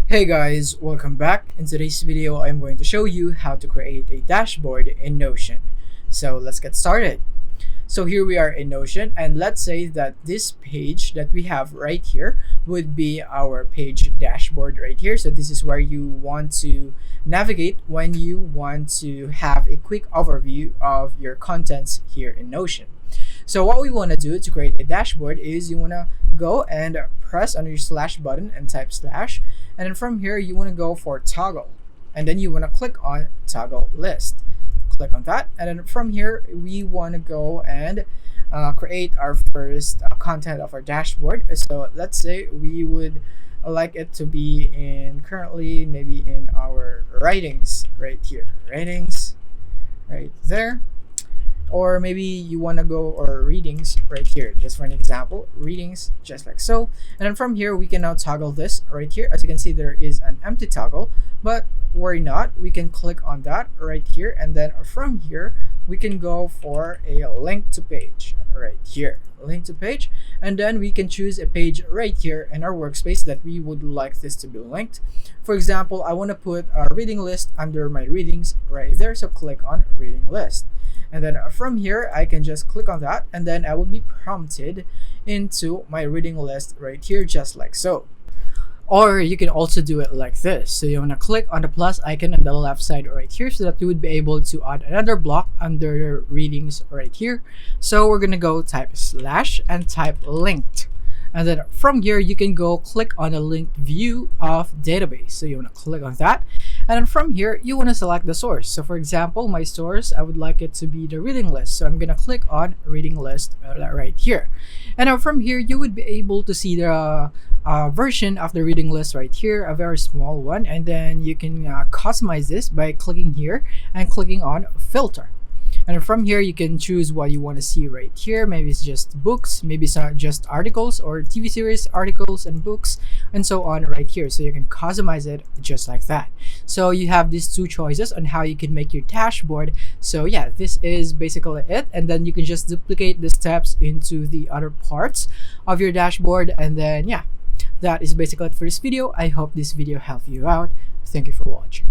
Hey guys, welcome back. In today's video, I'm going to show you how to create a dashboard in Notion. So let's get started. So here we are in Notion, and let's say that this page that we have right here would be our page dashboard right here. So this is where you want to navigate when you want to have a quick overview of your contents here in Notion. So what we want to do to create a dashboard is you want to go and press on your slash button and type slash, and then from here you want to go for toggle, and then you want to click on toggle list. Click on that, and then from here we want to go and create our first content of our dashboard. So let's say we would like it to be in currently maybe in our writings right here, writings right there, or maybe you want to go or readings right here, just for an example, readings just like so. And then from here we can now toggle this right here. As you can see, there is an empty toggle, but worry not, we can click on that right here, and then from here we can go for a link to page right here, link to page, and then we can choose a page right here in our workspace that we would like this to be linked. For example, I want to put a reading list under my readings right there, so click on reading list. And then from here I can just click on that, and then I will be prompted into my reading list right here, just like so. Or you can also do it like this. So you want to click on the plus icon on the left side right here, so that you would be able to add another block under readings right here. So we're gonna go type slash and type linked, and then from here you can go click on the linked view of database. So you want to click on that, and then from here you want to select the source. So for example, my source, I would like it to be the reading list, so I'm gonna click on reading list right here. And now from here you would be able to see the version of the reading list right here, a very small one, and then you can customize this by clicking here and clicking on filter. And from here you can choose what you want to see right here. Maybe it's just books, maybe it's just articles or TV series articles and books, and so on right here. So you can customize it just like that. So you have these two choices on how you can make your dashboard. So yeah, this is basically it, and then you can just duplicate the steps into the other parts of your dashboard, and then yeah, that is basically it for this video. I hope this video helped you out. Thank you for watching.